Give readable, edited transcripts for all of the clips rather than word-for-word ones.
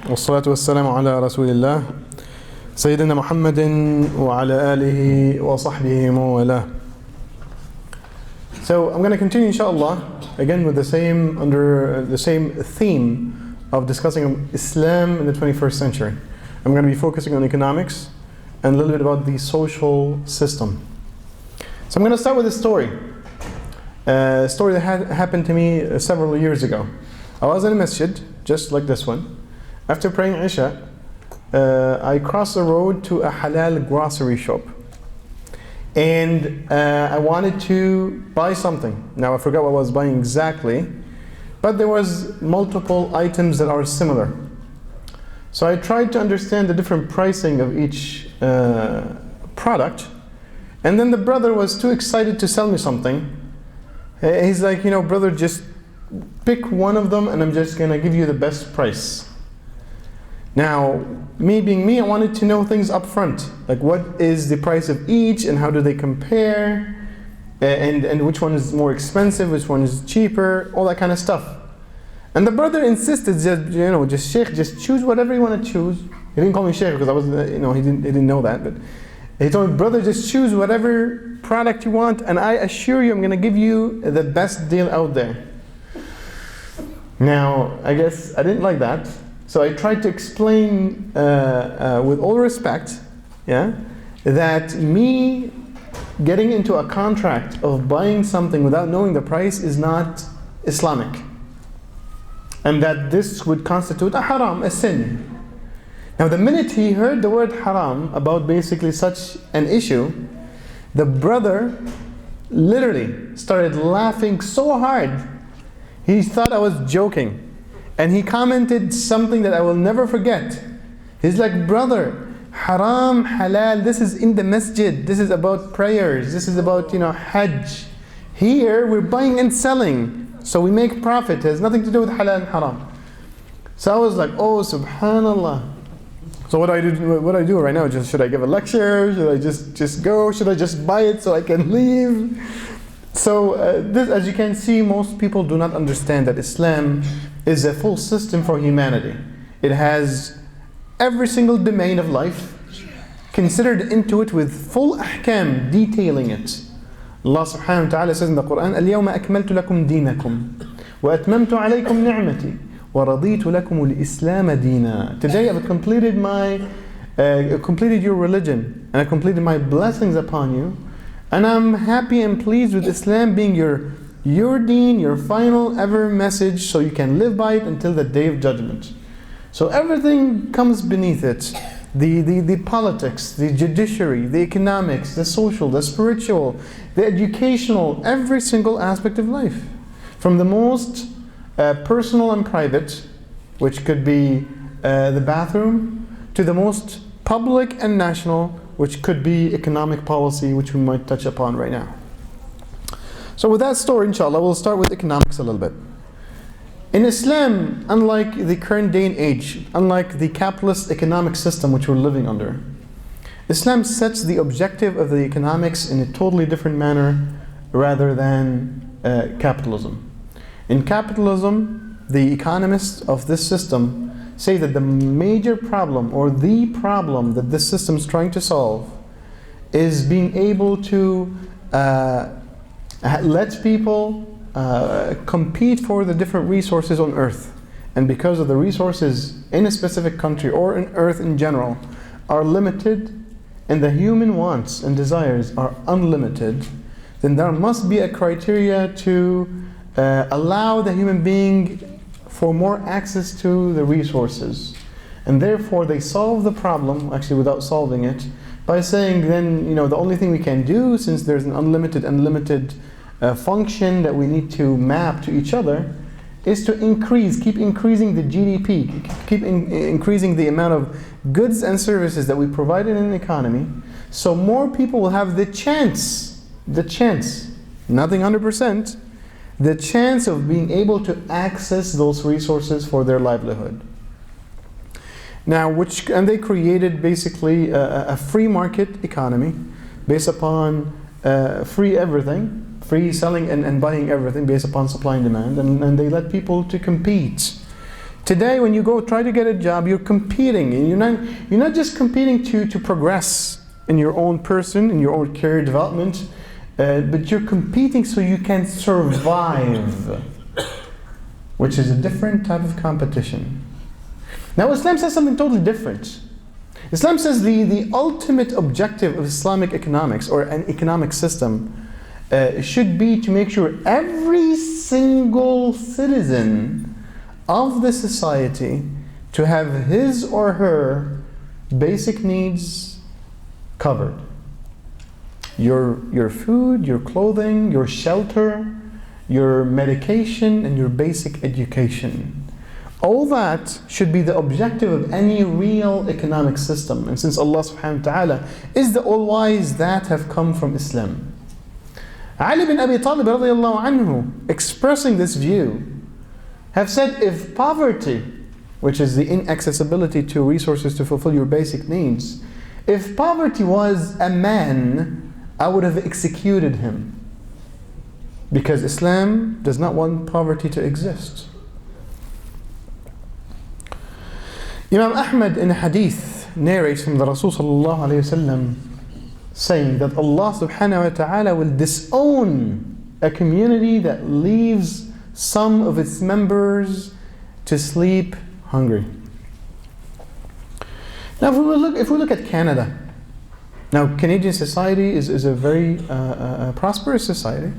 والصلاة والسلام على رسول الله سيدنا محمد وعلى آله وصحبه وموالاه. So I'm going to continue inshallah again with under the same theme of discussing Islam in the 21st century. I'm going to be focusing on economics and a little bit about the social system. So I'm going to start with a story. A story that happened to me several years ago. I was in a masjid, just like this one. After praying Isha, I crossed the road to a halal grocery shop. And I wanted to buy something. Now I forgot what I was buying exactly, but there was multiple items that are similar. So I tried to understand the different pricing of each product. And then the brother was too excited to sell me something. He's like, brother, just pick one of them and I'm just gonna give you the best price. Now, me being me, I wanted to know things up front. Like what is the price of each and how do they compare? And which one is more expensive, which one is cheaper, all that kind of stuff. And the brother insisted, just Sheikh, just choose whatever you want to choose. He didn't call me Sheikh because I wasn't, he didn't know that. But he told me, brother, just choose whatever product you want and I assure you I'm going to give you the best deal out there. Now, I guess I didn't like that. So I tried to explain with all respect, that me getting into a contract of buying something without knowing the price is not Islamic. And that this would constitute a haram, a sin. Now the minute he heard the word haram about basically such an issue, the brother literally started laughing so hard. He thought I was joking. And he commented something that I will never forget. He's like, brother, haram, halal, this is in the masjid. This is about prayers. This is about, hajj. Here, we're buying and selling. So we make profit. It has nothing to do with halal and haram. So I was like, oh, subhanallah. So what do I do right now? Should I give a lecture? Should I just go? Should I just buy it so I can leave? So this, as you can see, most people do not understand that Islam is a full system for humanity. It has every single domain of life considered into it with full ahkam, detailing it. Allah subhanahu wa ta'ala says in the Quran, اليوم أكملت لكم دينكم وأتممت عليكم نعمتي ورضيت لكم الإسلام دينا. Today I've completed your religion and I completed my blessings upon you. And I'm happy and pleased with Islam being your deen, your final ever message, so you can live by it until the day of judgment. So everything comes beneath it. The politics, the judiciary, the economics, the social, the spiritual, the educational, every single aspect of life. From the most personal and private, which could be the bathroom, to the most public and national, which could be economic policy, which we might touch upon right now. So with that story, inshallah, we'll start with economics a little bit. In Islam, unlike the current day and age, unlike the capitalist economic system which we're living under, Islam sets the objective of the economics in a totally different manner rather than capitalism. In capitalism, the economists of this system say that the major problem or the problem that this system is trying to solve is being able to let people compete for the different resources on earth. And because of the resources in a specific country or in earth in general are limited and the human wants and desires are unlimited, then there must be a criteria to allow the human being for more access to the resources. And therefore they solve the problem, actually without solving it, by saying then, the only thing we can do, since there's an unlimited function that we need to map to each other, is to keep increasing the GDP, keep increasing the amount of goods and services that we provide in an economy, so more people will have the chance, nothing 100%, the chance of being able to access those resources for their livelihood. Now, and they created basically a free market economy based upon free everything, free selling and buying everything based upon supply and demand, and they let people to compete Today, when you go try to get a job, you're competing. And you're not just competing to progress in your own person, in your own career development, but you're competing so you can survive, which is a different type of competition. Now, Islam says something totally different. Islam says the ultimate objective of Islamic economics, or an economic system, should be to make sure every single citizen of the society to have his or her basic needs covered. Your food, your clothing, your shelter, your medication, and your basic education. All that should be the objective of any real economic system. And since Allah subhanahu wa ta'ala is the all-wise, that have come from Islam. Ali bin Abi Talib radiallahu anhu, expressing this view, have said, if poverty, which is the inaccessibility to resources to fulfill your basic needs, if poverty was a man, I would have executed him. Because Islam does not want poverty to exist. Imam Ahmad in a hadith narrates from the Rasul sallallahu alayhi wasallam saying that Allah subhanahu wa ta'ala will disown a community that leaves some of its members to sleep hungry. Now if we look at Canada, now Canadian society is a very prosperous society.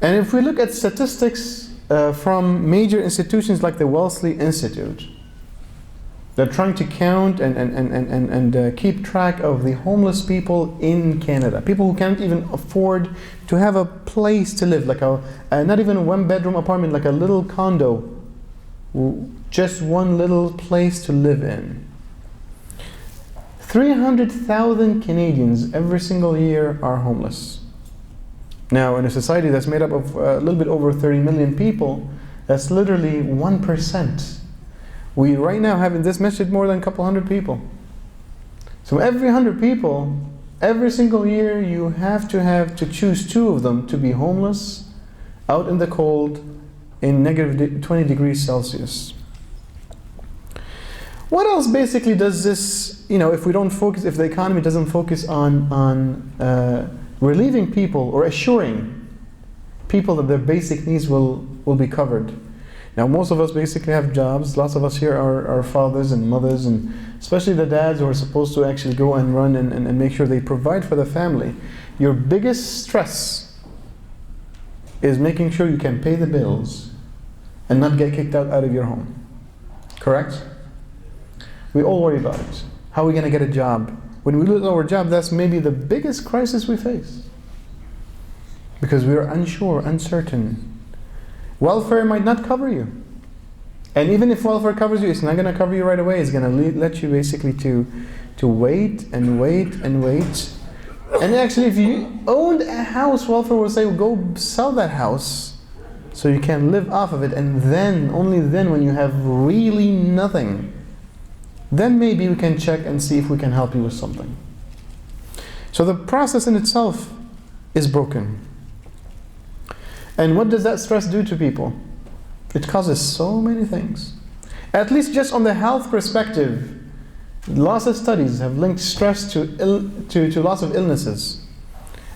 And if we look at statistics from major institutions like the Wellesley Institute, they're trying to count and keep track of the homeless people in Canada. People who can't even afford to have a place to live, like not even a one-bedroom apartment, like a little condo, just one little place to live in. 300,000 Canadians every single year are homeless. Now, in a society that's made up of a little bit over 30 million people, that's literally 1%. We right now have in this masjid more than a couple hundred people. So every 100 people, every single year, you have to choose 2 of them to be homeless, out in the cold, in negative 20 degrees Celsius. What else basically does this, if we don't focus, if the economy doesn't focus on relieving people or assuring people that their basic needs will be covered? Now, most of us basically have jobs. Lots of us here are fathers and mothers, and especially the dads who are supposed to actually go and run and make sure they provide for the family. Your biggest stress is making sure you can pay the bills and not get kicked out of your home. Correct? We all worry about it. How are we going to get a job? When we lose our job, that's maybe the biggest crisis we face. Because we are unsure, uncertain. Welfare might not cover you. And even if welfare covers you, it's not going to cover you right away. It's going to let you basically to wait and wait and wait. And actually, if you owned a house, welfare will say, well, go sell that house so you can live off of it. And then, only then, when you have really nothing, then maybe we can check and see if we can help you with something. So the process in itself is broken. And what does that stress do to people? It causes so many things. At least just on the health perspective, lots of studies have linked stress to lots of illnesses.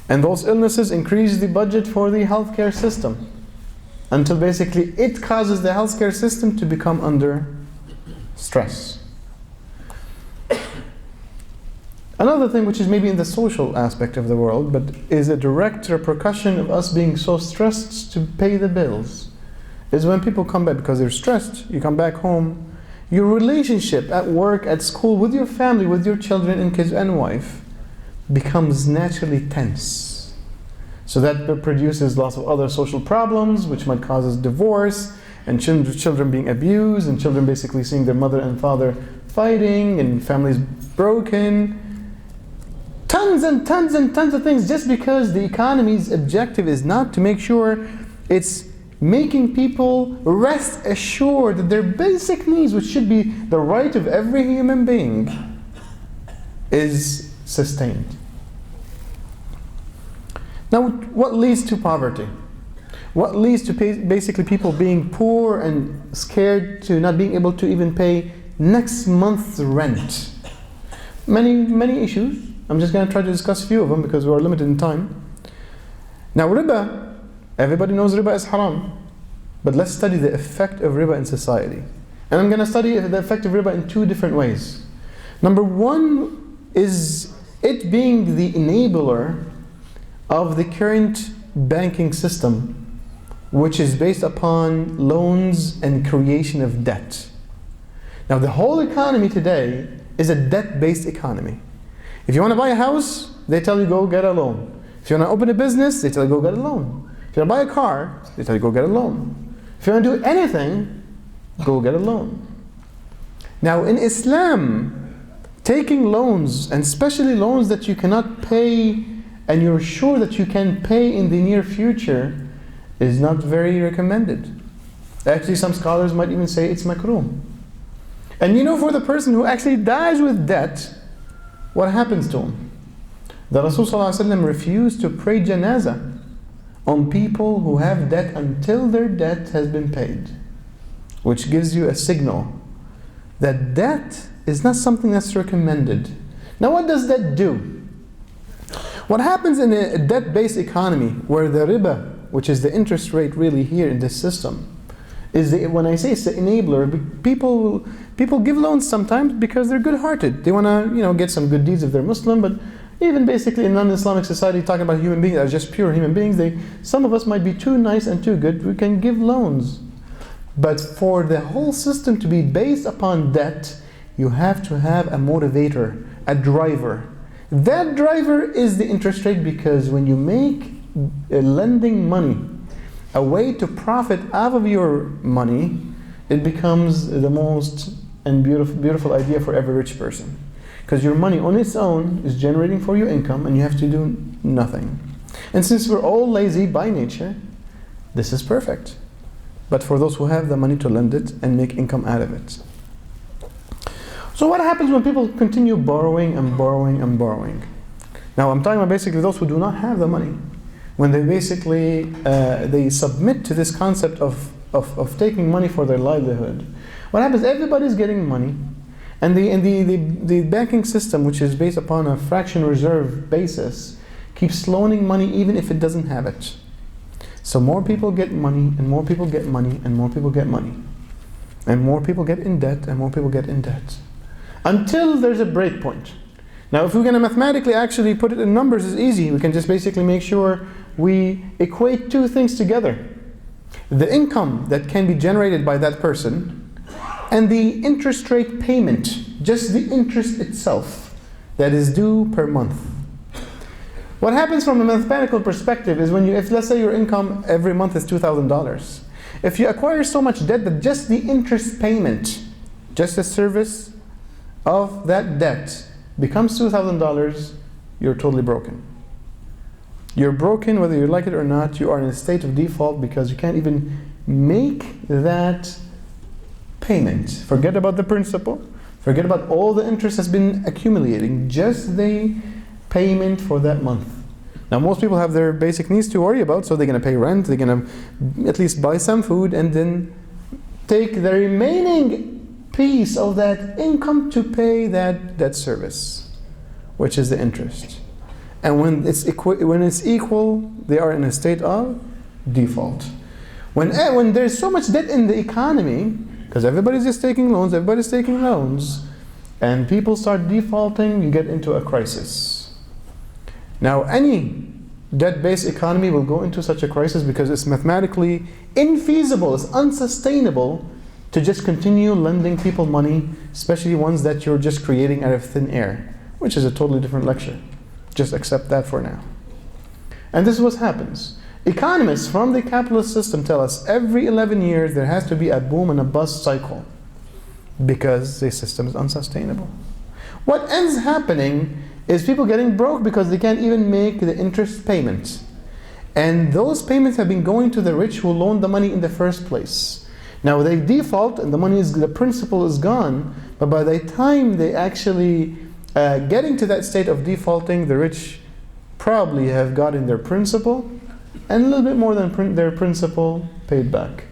And those illnesses increase the budget for the healthcare system, until basically it causes the healthcare system to become under stress. Another thing, which is maybe in the social aspect of the world, but is a direct repercussion of us being so stressed to pay the bills, is when people come back because they're stressed. You come back home, your relationship at work, at school, with your family, with your children and kids and wife becomes naturally tense. So that produces lots of other social problems, which might cause us divorce, and children being abused, and children basically seeing their mother and father fighting, and families broken. Tons and tons and tons of things, just because the economy's objective is not to make sure it's making people rest assured that their basic needs, which should be the right of every human being, is sustained. Now, what leads to poverty? What leads to basically people being poor and scared to not being able to even pay next month's rent? Many issues. I'm just going to try to discuss a few of them because we are limited in time. Now riba, everybody knows riba is haram. But let's study the effect of riba in society. And I'm going to study the effect of riba in two different ways. Number one is it being the enabler of the current banking system, which is based upon loans and creation of debt. Now the whole economy today is a debt-based economy. If you want to buy a house, they tell you go get a loan. If you want to open a business, they tell you go get a loan. If you want to buy a car, they tell you go get a loan. If you want to do anything, go get a loan. Now in Islam, taking loans, and especially loans that you cannot pay and you're sure that you can pay in the near future, is not very recommended. Actually, some scholars might even say it's makruh. And you know, for the person who actually dies with debt, what happens to him? The Rasul ﷺ refused to pray janazah on people who have debt until their debt has been paid, which gives you a signal that debt is not something that's recommended. Now what does that do? What happens in a debt-based economy where the riba, which is the interest rate really here in this system, is when I say it's the enabler, people give loans sometimes because they're good-hearted. They want to get some good deeds if they're Muslim, but even basically in non-Islamic society, talking about human beings as just pure human beings, some of us might be too nice and too good, we can give loans. But for the whole system to be based upon debt, you have to have a motivator, a driver. That driver is the interest rate, because when you make lending money a way to profit out of your money, it becomes the most and beautiful idea for every rich person. Because your money on its own is generating for you income and you have to do nothing. And since we're all lazy by nature, this is perfect. But for those who have the money to lend it and make income out of it. So what happens when people continue borrowing and borrowing and borrowing? Now I'm talking about basically those who do not have the money. When they basically they submit to this concept of taking money for their livelihood, what happens? Everybody's getting money, and the banking system, which is based upon a fraction reserve basis, keeps loaning money even if it doesn't have it. So more people get money, and more people get money, and more people get money, and more people get in debt, and more people get in debt, until there's a break point. Now if we're going to mathematically actually put it in numbers, it's easy. We can just basically make sure we equate two things together: the income that can be generated by that person and the interest rate payment, just the interest itself that is due per month. What happens from a mathematical perspective is if let's say your income every month is $2,000, if you acquire so much debt that just the interest payment, just the service of that debt becomes $2,000, you're totally broken. You're broken whether you like it or not. You are in a state of default because you can't even make that payment. Forget about the principal. Forget about all the interest that's been accumulating. Just the payment for that month. Now most people have their basic needs to worry about, so they're going to pay rent, they're going to at least buy some food, and then take the remaining piece of that income to pay that service, which is the interest. And when it's equal, they are in a state of default. When there's so much debt in the economy, because everybody's just taking loans, and people start defaulting, you get into a crisis. Now any debt-based economy will go into such a crisis because it's mathematically infeasible, it's unsustainable to just continue lending people money, especially ones that you're just creating out of thin air, which is a totally different lecture. Just accept that for now. And this is what happens. Economists from the capitalist system tell us every 11 years there has to be a boom and a bust cycle because the system is unsustainable. What ends happening is people getting broke because they can't even make the interest payments. And those payments have been going to the rich who loaned the money in the first place. Now they default and the principal is gone, but by the time they actually getting to that state of defaulting, the rich probably have gotten their principal and a little bit more than their principal paid back.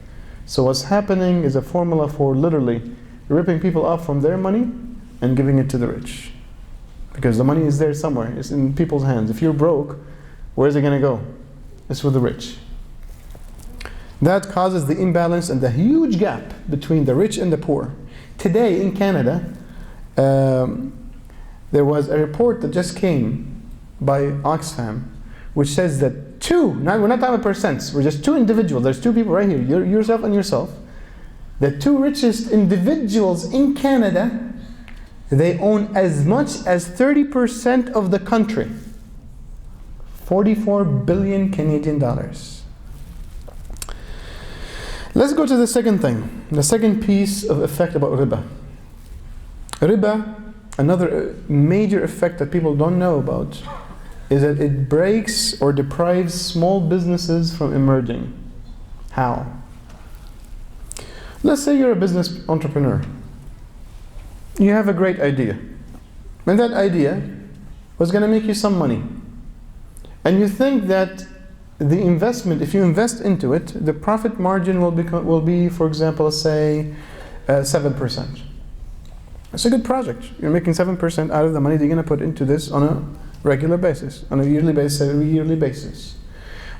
So what's happening is a formula for literally ripping people off from their money and giving it to the rich. Because the money is there somewhere, it's in people's hands. If you're broke, where's it going to go? It's with the rich. That causes the imbalance and the huge gap between the rich and the poor. Today in Canada, there was a report that just came by Oxfam, which says that we're not talking about percents, we're just two individuals, there's two people right here, yourself and yourself, the two richest individuals in Canada, they own as much as 30% of the country. 44 billion Canadian dollars. Let's go to the second thing, the second piece of effect about riba. Riba, another major effect that people don't know about, is that it breaks or deprives small businesses from emerging. How? Let's say you're a business entrepreneur. You have a great idea. And that idea was going to make you some money. And you think that the investment, if you invest into it, the profit margin will be, for example, let's say 7%. It's a good project. You're making 7% out of the money that you're going to put into this on a regular basis, on a yearly basis.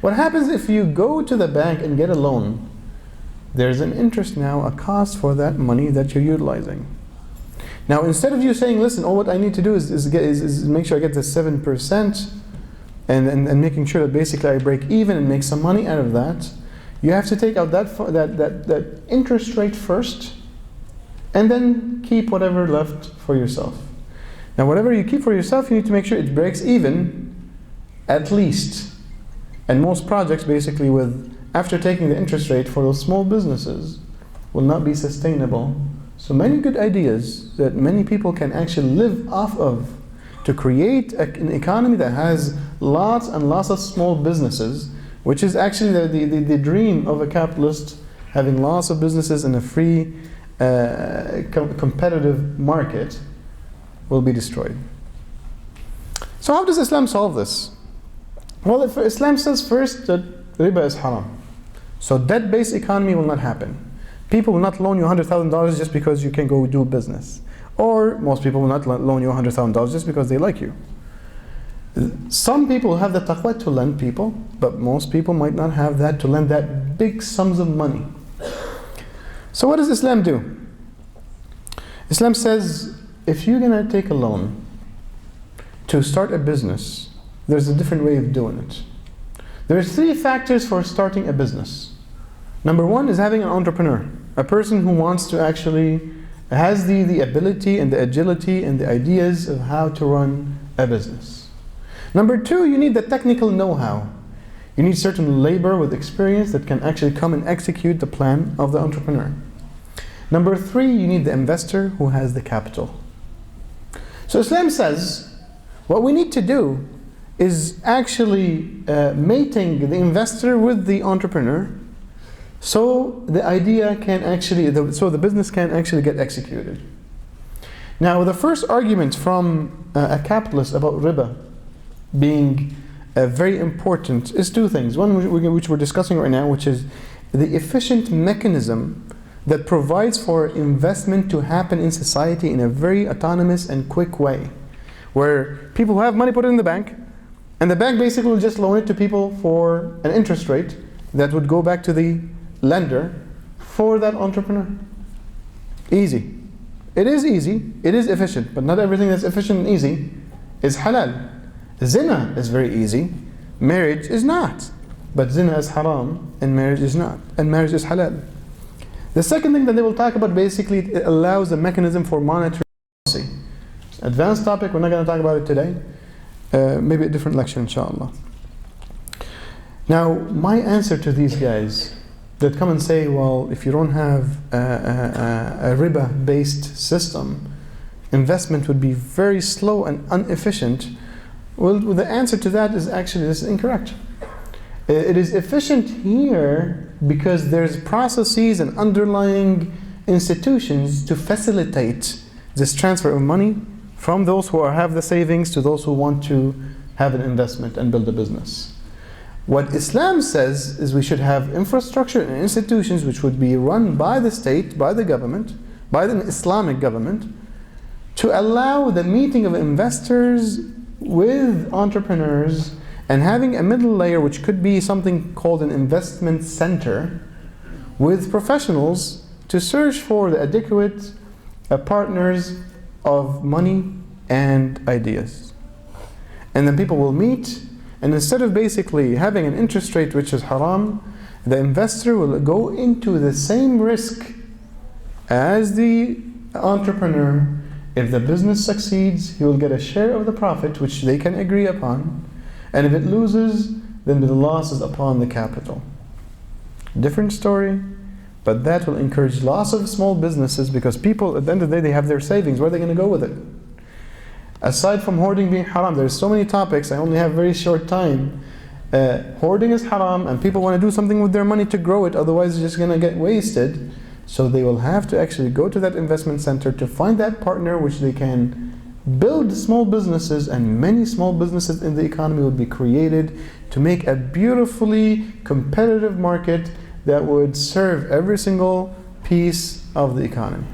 What happens if you go to the bank and get a loan? There's an interest now, a cost for that money that you're utilizing. Now, instead of you saying, listen, all what I need to do is make sure I get the 7% and making sure that basically I break even and make some money out of that, you have to take out that interest rate first and then keep whatever left for yourself. Now, whatever you keep for yourself, you need to make sure it breaks even at least. And most projects basically after taking the interest rate for those small businesses will not be sustainable. So many good ideas that many people can actually live off of to create an economy that has lots and lots of small businesses, which is actually the dream of a capitalist, having lots of businesses in a free, competitive market, will be destroyed. So how does Islam solve this? Well, if Islam says first that riba is haram. So debt-based economy will not happen. People will not loan you $100,000 just because you can go do business. Or most people will not loan you $100,000 just because they like you. Some people have the taqwa to lend people, but most people might not have that to lend that big sums of money. So what does Islam do? Islam says, if you're going to take a loan to start a business, there's a different way of doing it. There's 3 factors for starting a business. Number 1 is having an entrepreneur, a person who wants to actually, has the ability and the agility and the ideas of how to run a business. Number 2, you need the technical know-how. You need certain labor with experience that can actually come and execute the plan of the entrepreneur. Number 3, you need the investor who has the capital. So Islam says, what we need to do is actually mating the investor with the entrepreneur, so the idea can actually, so the business can actually get executed. Now, the first argument from a capitalist about riba being very important is 2 things. One which we're discussing right now, which is the efficient mechanism that provides for investment to happen in society in a very autonomous and quick way, where people who have money put it in the bank, and the bank basically will just loan it to people for an interest rate that would go back to the lender for that entrepreneur. Easy. It is easy, it is efficient, but not everything that's efficient and easy is halal. Zina is very easy, marriage is not. But zina is haram and marriage is not, and marriage is halal. The second thing that they will talk about, basically, it allows a mechanism for monetary policy. Advanced topic, we're not going to talk about it today. Maybe a different lecture, inshallah. Now, my answer to these guys that come and say, well, if you don't have a riba-based system, investment would be very slow and inefficient. Well, the answer to that is actually, this is incorrect. It is efficient here because there's processes and underlying institutions to facilitate this transfer of money from those who have the savings to those who want to have an investment and build a business. What Islam says is we should have infrastructure and institutions which would be run by the state, by the government, by the Islamic government, to allow the meeting of investors with entrepreneurs, and having a middle layer which could be something called an investment center with professionals to search for the adequate partners of money and ideas. And then people will meet, and instead of basically having an interest rate which is haram, the investor will go into the same risk as the entrepreneur. If the business succeeds, he will get a share of the profit which they can agree upon, and if it loses, then the loss is upon the capital. Different story, but that will encourage lots of small businesses, because people at the end of the day, they have their savings. Where are they going to go with it? Aside from hoarding being haram, there's so many topics, I only have very short time. Hoarding is haram, and people want to do something with their money to grow it, otherwise it's just going to get wasted. So they will have to actually go to that investment center to find that partner which they can build small businesses, and many small businesses in the economy would be created to make a beautifully competitive market that would serve every single piece of the economy.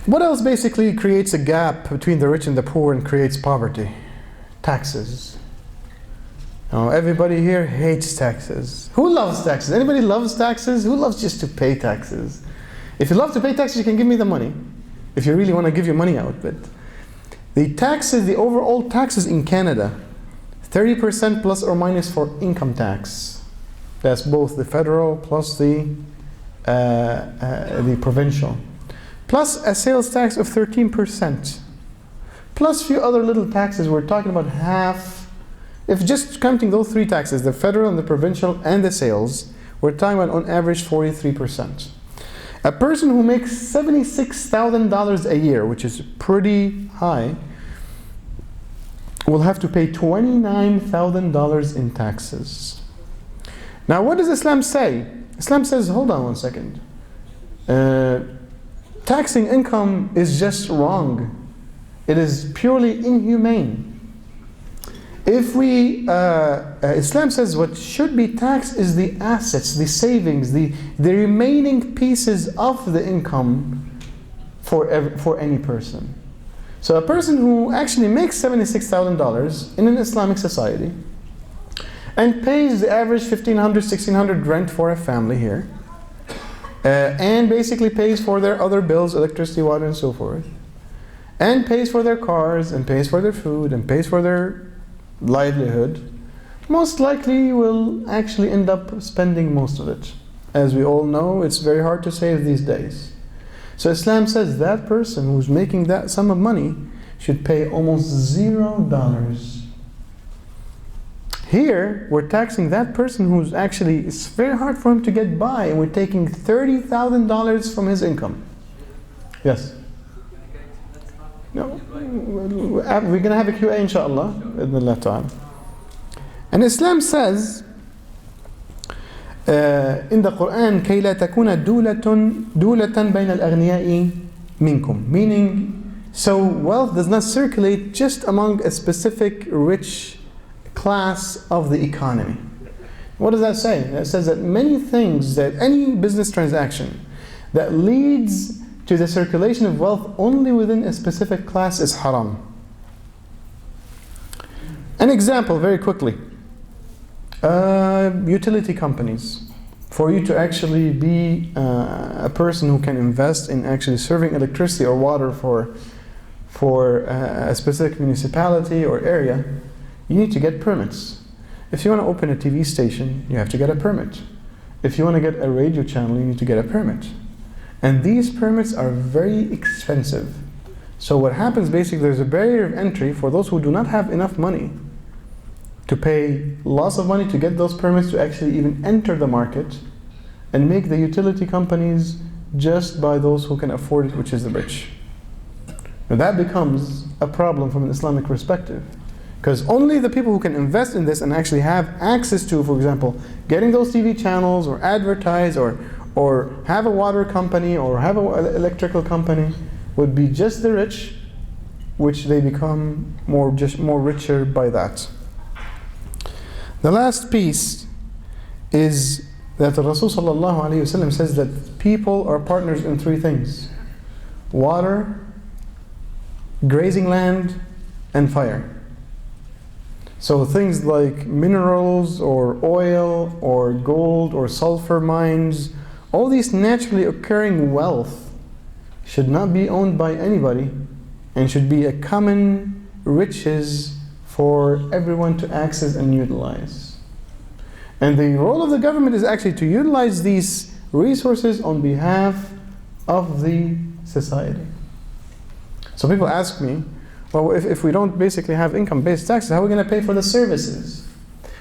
What else basically creates a gap between the rich and the poor and creates poverty? Taxes. Now, everybody here hates taxes. Who loves taxes? Anybody loves taxes? Who loves just to pay taxes? If you love to pay taxes, you can give me the money. If you really want to give your money out. But the taxes, the overall taxes in Canada, 30% plus or minus for income tax. That's both the federal plus the provincial. Plus a sales tax of 13%. Plus a few other little taxes. We're talking about half. If just counting those three taxes, the federal and the provincial and the sales, we're talking about on average 43%. A person who makes $76,000 a year, which is pretty high, will have to pay $29,000 in taxes. Now, what does Islam say? Islam says, hold on one second. Taxing income is just wrong. It is purely inhumane. If Islam says what should be taxed is the assets, the savings, the remaining pieces of the income for any person. So a person who actually makes $76,000 in an Islamic society and pays the average $1,500, $1,600 rent for a family here, and basically pays for their other bills, electricity, water, and so forth, and pays for their cars, and pays for their food, and pays for their livelihood, most likely will actually end up spending most of it. As we all know, it's very hard to save these days. So Islam says that person who's making that sum of money should pay almost $0. Here, we're taxing that person who's actually, it's very hard for him to get by, and we're taking $30,000 from his income. Yes? No, we're going to have a Q&A inshaAllah. And Islam says in the Quran, كَيْ لَا تَكُونَ دُولَةً بَيْنَ الْأَغْنِيَاءِ مِنْكُمْ. Meaning, so wealth does not circulate just among a specific rich class of the economy. What does that say? It says that many things, that any business transaction that leads to the circulation of wealth only within a specific class is haram. An example, very quickly. Utility companies. For you to actually be a person who can invest in actually serving electricity or water for a specific municipality or area, you need to get permits. If you want to open a TV station, you have to get a permit. If you want to get a radio channel, you need to get a permit. And these permits are very expensive. So what happens basically, there's a barrier of entry for those who do not have enough money to pay lots of money to get those permits to actually even enter the market, and make the utility companies just by those who can afford it, which is the rich. Now that becomes a problem from an Islamic perspective, because only the people who can invest in this and actually have access to, for example, getting those TV channels or advertise or have a water company or have an electrical company would be just the rich which they become more richer by that. The last piece is that the Rasul sallallahu alayhi wasallam says that people are partners in three things: water, grazing land, and fire. So things like minerals or oil or gold or sulfur mines, all these naturally occurring wealth should not be owned by anybody and should be a common riches for everyone to access and utilize. And the role of the government is actually to utilize these resources on behalf of the society. So people ask me, well, if we don't basically have income-based taxes, how are we going to pay for the services?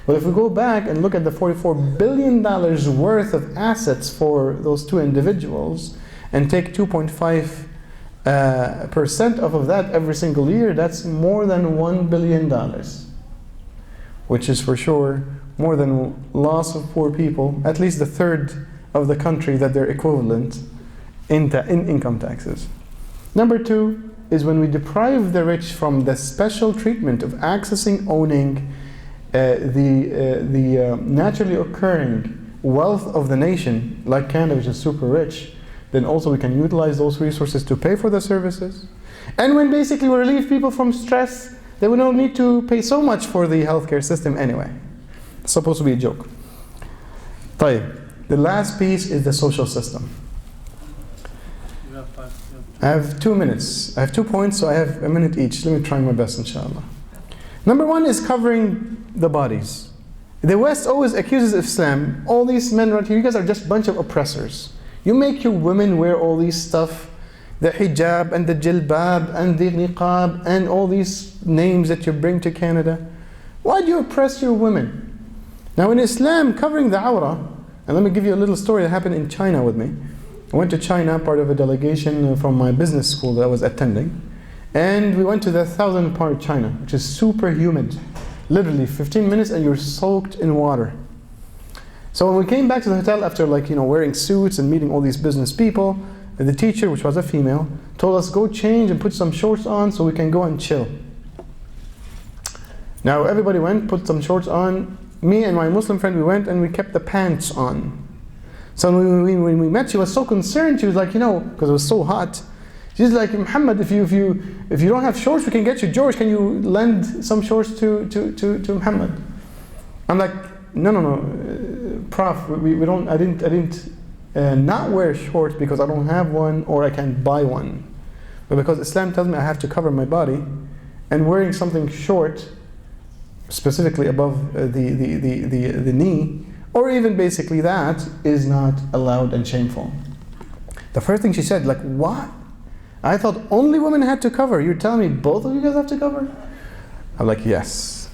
Well, if we go back and look at the $44 billion worth of assets for those two individuals and take 2.5% off of that every single year, that's more than $1 billion, which is for sure more than loss of poor people, at least a third of the country that they're equivalent in income taxes. Number two is when we deprive the rich from the special treatment of accessing, owning the naturally occurring wealth of the nation, like Canada, which is super rich, then also we can utilize those resources to pay for the services. And when basically we relieve people from stress, then we don't need to pay so much for the healthcare system anyway. It's supposed to be a joke. طيب. The last piece is the social system. I have 2 minutes. I have 2 points, so I have a minute each. Let me try my best, inshallah. Number one is covering the bodies. The West always accuses Islam, all these men right here, you guys are just a bunch of oppressors. You make your women wear all these stuff, the hijab and the jilbab and the niqab and all these names that you bring to Canada. Why do you oppress your women? Now in Islam, covering the awrah, and let me give you a little story that happened in China with me. I went to China, part of a delegation from my business school that I was attending. And we went to the 1000th part of China, which is super humid. Literally 15 minutes and you're soaked in water. So when we came back to the hotel after wearing suits and meeting all these business people, the teacher, which was a female, told us go change and put some shorts on so we can go and chill. Now everybody went, put some shorts on. Me and my Muslim friend, we went and we kept the pants on. So when we met, she was so concerned. She was like, because it was so hot. She's like, Muhammad, if you don't have shorts, we can get you. George, can you lend some shorts to Muhammad? I'm like, no, Prof, we don't. I didn't not wear shorts because I don't have one or I can't buy one, but because Islam tells me I have to cover my body, and wearing something short, specifically above the knee, or even basically that, is not allowed and shameful. The first thing she said, like, what? I thought only women had to cover. You're telling me both of you guys have to cover? I'm like, yes.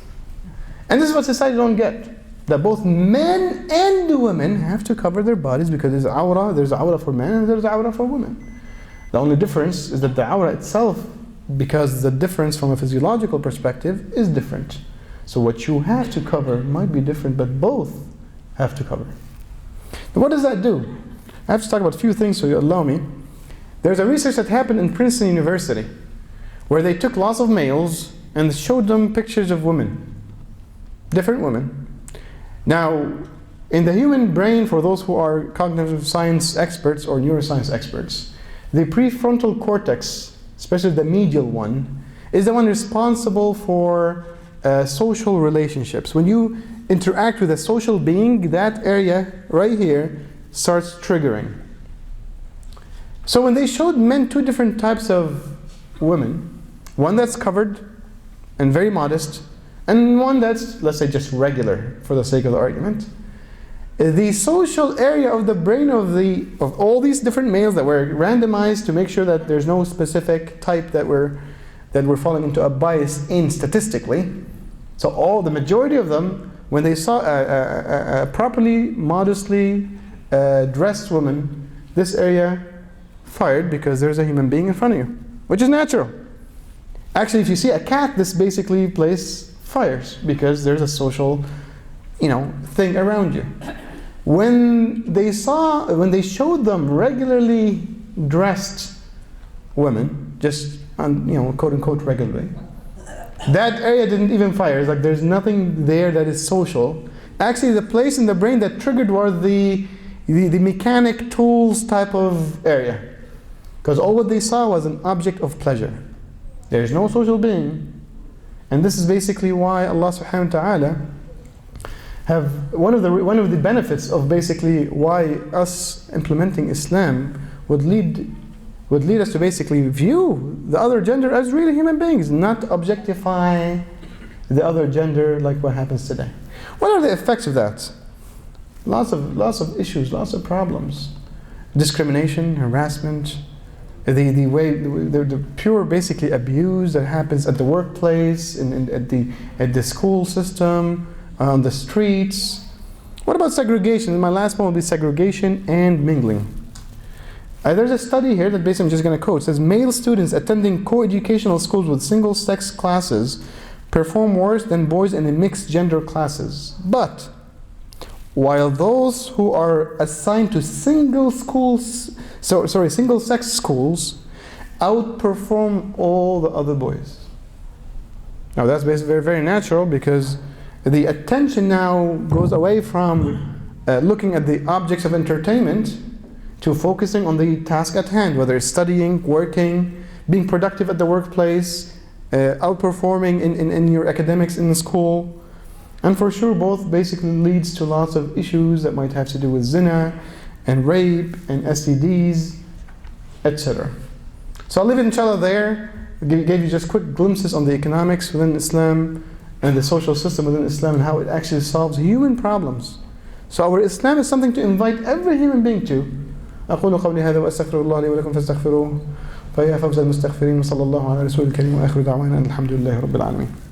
And this is what society don't get. That both men and women have to cover their bodies because there's awrah for men and there's awrah for women. The only difference is that the awrah itself, because the difference from a physiological perspective is different. So what you have to cover might be different, but both have to cover. Now what does that do? I have to talk about a few things, so you allow me. There's a research that happened in Princeton University where they took lots of males and showed them pictures of women, different women. Now, in the human brain, for those who are cognitive science experts or neuroscience experts, the prefrontal cortex, especially the medial one, is the one responsible for social relationships. When you interact with a social being, that area right here starts triggering. So when they showed men two different types of women, one that's covered and very modest, and one that's, let's say, just regular for the sake of the argument, the social area of the brain of all these different males that were randomized to make sure that there's no specific type that we're falling into a bias in statistically. So the majority of them, when they saw a properly, modestly dressed woman, this area fired because there's a human being in front of you, which is natural. Actually, if you see a cat, this basically place fires because there's a social, thing around you. When they showed them regularly dressed women, just quote unquote regularly. That area didn't even fire. It's like there's nothing there that is social. Actually, the place in the brain that triggered was the mechanic tools type of area. Because all what they saw was an object of pleasure. There's no social being. And this is basically why Allah subhanahu wa ta'ala have one of the benefits of basically why us implementing Islam would lead us to basically view the other gender as really human beings, not objectify the other gender like what happens today. What are the effects of that? Lots of issues, lots of problems. Discrimination, harassment, the pure basically abuse that happens at the workplace, at the school system, on the streets. What about segregation? My last one will be segregation and mingling. There's a study here that basically I'm just going to quote. It says male students attending co-educational schools with single-sex classes perform worse than boys in the mixed gender classes. But while those who are assigned to single-sex schools outperform all the other boys. Now that's basically very, very natural, because the attention now goes away from looking at the objects of entertainment to focusing on the task at hand, whether it's studying, working, being productive at the workplace, outperforming in your academics in the school. And for sure, both basically leads to lots of issues that might have to do with zina and rape and STDs, etc. So I'll leave it inshallah there. I gave you just quick glimpses on the economics within Islam and the social system within Islam and how it actually solves human problems. So our Islam is something to invite every human being to. أقول قولي هذا وأستغفر الله لي ولكم فاستغفروه فيا فوز المستغفرين وصلى الله على رسول الكريم وآخر دعوانا الحمد لله رب العالمين.